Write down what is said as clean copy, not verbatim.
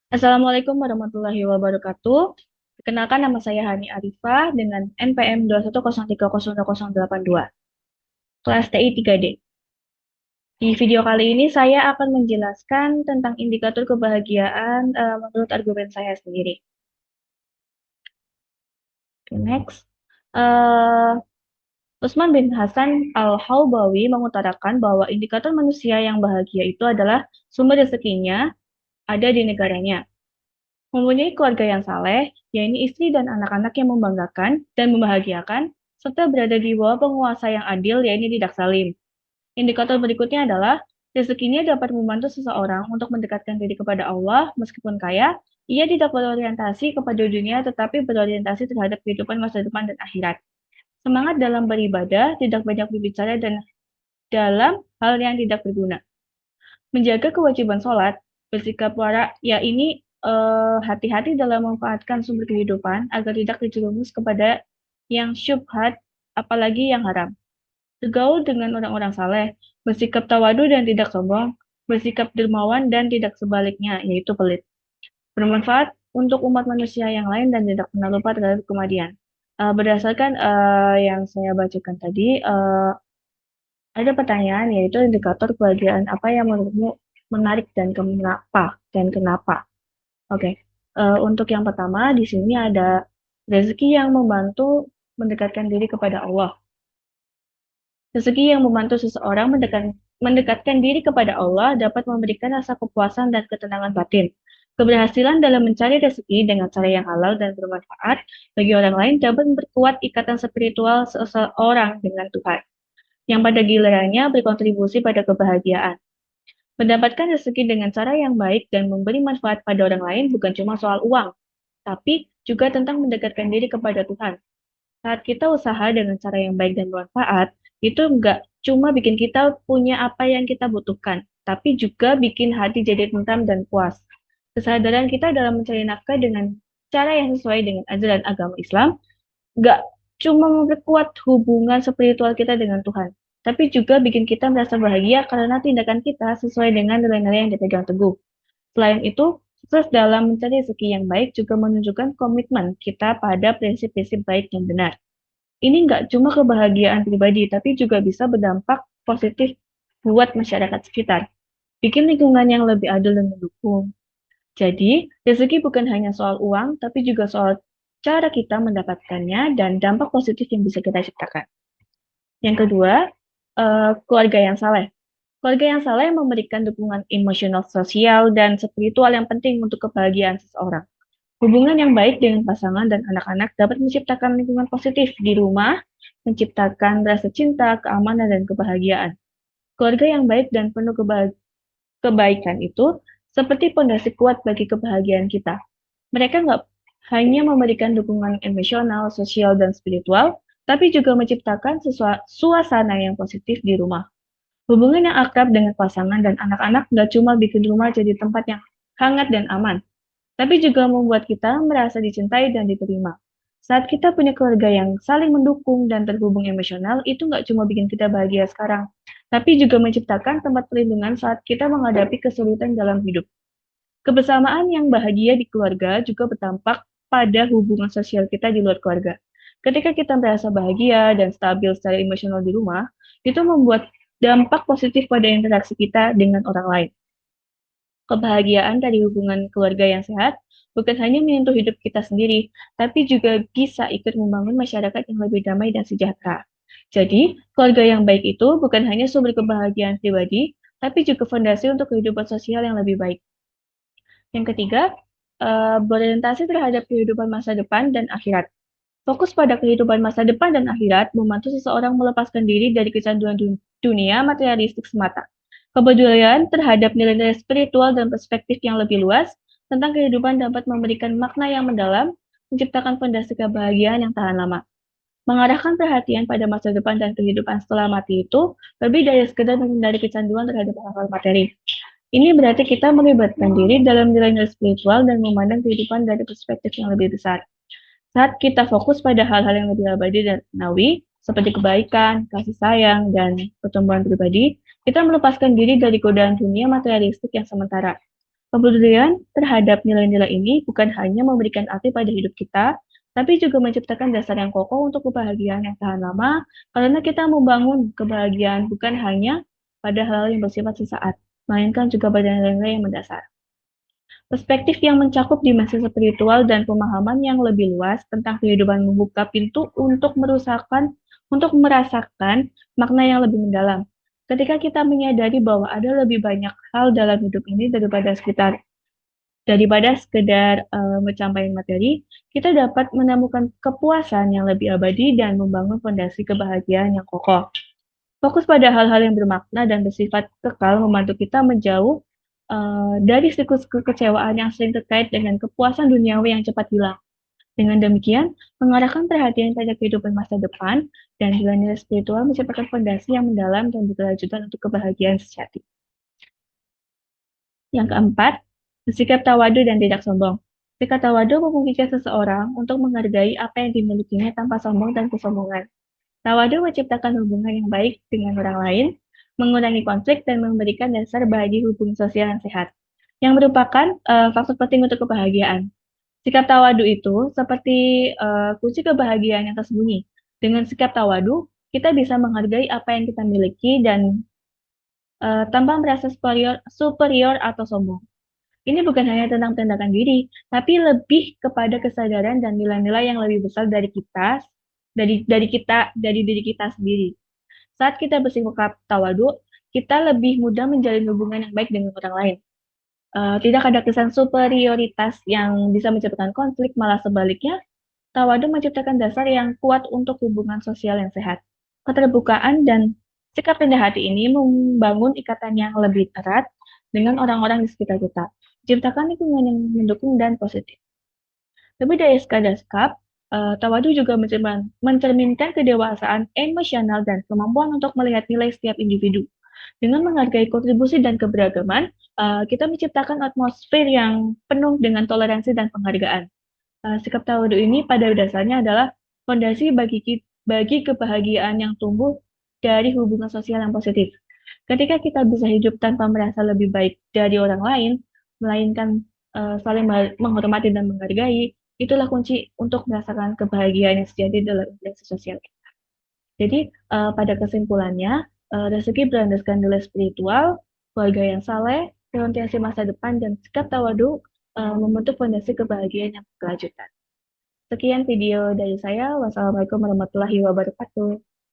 Assalamualaikum warahmatullahi wabarakatuh. Perkenalkan nama saya Hani Arifah dengan NPM 210302082, kelas TI 3D. Di video kali ini saya akan menjelaskan tentang indikator kebahagiaan menurut argumen saya sendiri. Oke, next. Eh, Usman bin Hasan Al-Haubawi mengutarakan bahwa indikator manusia yang bahagia itu adalah sumber rezekinya ada di negaranya. Mempunyai keluarga yang saleh, yaitu istri dan anak-anak yang membanggakan dan membahagiakan, serta berada di bawah penguasa yang adil, yaitu tidak zalim. Indikator berikutnya adalah rezekinya dapat membantu seseorang untuk mendekatkan diri kepada Allah meskipun kaya, ia tidak berorientasi kepada dunia tetapi berorientasi terhadap kehidupan masa depan dan akhirat. Semangat dalam beribadah, tidak banyak berbicara dan dalam hal yang tidak berguna. Menjaga kewajiban sholat, bersikap wara, ya ini hati-hati dalam memanfaatkan sumber kehidupan agar tidak terjerumus kepada yang syubhat, apalagi yang haram. Bergaul dengan orang-orang saleh, bersikap tawadu dan tidak sombong, bersikap dermawan dan tidak sebaliknya, yaitu pelit. Bermanfaat untuk umat manusia yang lain dan tidak pernah lupa terhadap kematian. Berdasarkan yang saya bacakan tadi, ada pertanyaan yaitu indikator kebahagiaan apa yang menurutmu menarik dan kenapa dan kenapa? Oke, untuk yang pertama di sini ada rezeki yang membantu mendekatkan diri kepada Allah. Rezeki yang membantu seseorang mendekatkan diri kepada Allah dapat memberikan rasa kepuasan dan ketenangan batin. Keberhasilan dalam mencari rezeki dengan cara yang halal dan bermanfaat bagi orang lain dapat memperkuat ikatan spiritual seseorang dengan Tuhan, yang pada gilirannya berkontribusi pada kebahagiaan. Mendapatkan rezeki dengan cara yang baik dan memberi manfaat pada orang lain bukan cuma soal uang, tapi juga tentang mendekatkan diri kepada Tuhan. Saat kita usaha dengan cara yang baik dan bermanfaat, itu nggak cuma bikin kita punya apa yang kita butuhkan, tapi juga bikin hati jadi tentram dan puas. Kesadaran kita dalam mencari nafkah dengan cara yang sesuai dengan ajaran agama Islam nggak cuma memperkuat hubungan spiritual kita dengan Tuhan, tapi juga bikin kita merasa bahagia karena tindakan kita sesuai dengan nilai-nilai yang dipegang teguh. Selain itu, sukses dalam mencari rezeki yang baik juga menunjukkan komitmen kita pada prinsip-prinsip baik dan benar. Ini nggak cuma kebahagiaan pribadi, tapi juga bisa berdampak positif buat masyarakat sekitar. Bikin lingkungan yang lebih adil dan mendukung. Jadi, rezeki bukan hanya soal uang, tapi juga soal cara kita mendapatkannya dan dampak positif yang bisa kita ciptakan. Yang kedua, keluarga yang saleh. Keluarga yang saleh memberikan dukungan emosional, sosial, dan spiritual yang penting untuk kebahagiaan seseorang. Hubungan yang baik dengan pasangan dan anak-anak dapat menciptakan lingkungan positif di rumah, menciptakan rasa cinta, keamanan, dan kebahagiaan. Keluarga yang baik dan penuh kebaikan itu seperti pondasi kuat bagi kebahagiaan kita. Mereka nggak hanya memberikan dukungan emosional, sosial, dan spiritual, tapi juga menciptakan suasana yang positif di rumah. Hubungan yang akrab dengan pasangan dan anak-anak nggak cuma bikin rumah jadi tempat yang hangat dan aman, tapi juga membuat kita merasa dicintai dan diterima. Saat kita punya keluarga yang saling mendukung dan terhubung emosional, itu nggak cuma bikin kita bahagia sekarang, tapi juga menciptakan tempat perlindungan saat kita menghadapi kesulitan dalam hidup. Kebersamaan yang bahagia di keluarga juga berdampak pada hubungan sosial kita di luar keluarga. Ketika kita merasa bahagia dan stabil secara emosional di rumah, itu membuat dampak positif pada interaksi kita dengan orang lain. Kebahagiaan dari hubungan keluarga yang sehat bukan hanya menyentuh hidup kita sendiri, tapi juga bisa ikut membangun masyarakat yang lebih damai dan sejahtera. Jadi, keluarga yang baik itu bukan hanya sumber kebahagiaan pribadi, tapi juga fondasi untuk kehidupan sosial yang lebih baik. Yang ketiga, berorientasi terhadap kehidupan masa depan dan akhirat. Fokus pada kehidupan masa depan dan akhirat membantu seseorang melepaskan diri dari kecanduan dunia materialistik semata. Kepedulian terhadap nilai-nilai spiritual dan perspektif yang lebih luas tentang kehidupan dapat memberikan makna yang mendalam, menciptakan fondasi kebahagiaan yang tahan lama. Mengarahkan perhatian pada masa depan dan kehidupan setelah mati itu lebih dari sekedar menghindari kecanduan terhadap hal-hal materi. Ini berarti kita melibatkan diri dalam nilai-nilai spiritual dan memandang kehidupan dari perspektif yang lebih besar. Saat kita fokus pada hal-hal yang lebih abadi dan nawi, seperti kebaikan, kasih sayang, dan pertumbuhan pribadi, kita melepaskan diri dari godaan dunia materialistik yang sementara. Kepedulian terhadap nilai-nilai ini bukan hanya memberikan arti pada hidup kita, tapi juga menciptakan dasar yang kokoh untuk kebahagiaan yang tahan lama, karena kita membangun kebahagiaan bukan hanya pada hal yang bersifat sesaat, melainkan juga pada nilai-nilai yang mendasar. Perspektif yang mencakup dimensi spiritual dan pemahaman yang lebih luas tentang kehidupan membuka pintu untuk merasakan makna yang lebih mendalam. Ketika kita menyadari bahwa ada lebih banyak hal dalam hidup ini daripada sekedar mencapai materi, kita dapat menemukan kepuasan yang lebih abadi dan membangun fondasi kebahagiaan yang kokoh. Fokus pada hal-hal yang bermakna dan bersifat kekal membantu kita menjauh dari siklus kekecewaan yang sering terkait dengan kepuasan duniawi yang cepat hilang. Dengan demikian, mengarahkan perhatian pada kehidupan masa depan dan nilai-nilai spiritual menciptakan fondasi yang mendalam dan berkelanjutan untuk kebahagiaan sejati. Yang keempat, bersikap tawadu dan tidak sombong. Sikap tawadu memungkinkan seseorang untuk menghargai apa yang dimilikinya tanpa sombong dan kesombongan. Tawadu menciptakan hubungan yang baik dengan orang lain, mengurangi konflik, dan memberikan dasar bagi hubungan sosial yang sehat, yang merupakan faktor penting untuk kebahagiaan. Sikap tawadu itu seperti kunci kebahagiaan yang tersembunyi. Dengan sikap tawadu, kita bisa menghargai apa yang kita miliki dan tanpa merasa superior atau sombong. Ini bukan hanya tentang tindakan diri, tapi lebih kepada kesadaran dan nilai-nilai yang lebih besar dari diri kita sendiri. Saat kita bersikap tawadu, kita lebih mudah menjalin hubungan yang baik dengan orang lain. Tidak ada kesan superioritas yang bisa menciptakan konflik, malah sebaliknya, tawadu menciptakan dasar yang kuat untuk hubungan sosial yang sehat. Keterbukaan dan sikap rendah hati ini membangun ikatan yang lebih erat dengan orang-orang di sekitar kita, menciptakan lingkungan yang mendukung dan positif. Lebih dari sekadar sikap, tawadu juga mencerminkan kedewasaan emosional dan kemampuan untuk melihat nilai setiap individu. Dengan menghargai kontribusi dan keberagaman, kita menciptakan atmosfer yang penuh dengan toleransi dan penghargaan. Sikap tawadu ini pada dasarnya adalah fondasi bagi kebahagiaan yang tumbuh dari hubungan sosial yang positif. Ketika kita bisa hidup tanpa merasa lebih baik dari orang lain, melainkan saling menghormati dan menghargai, itulah kunci untuk merasakan kebahagiaan yang sejati dalam interaksi sosial. Jadi, pada kesimpulannya, rezeki berlandaskan nilai spiritual, keluarga yang saleh, orientasi masa depan, dan sikap tawadu membentuk fondasi kebahagiaan yang berkelanjutan. Sekian video dari saya. Wassalamualaikum warahmatullahi wabarakatuh.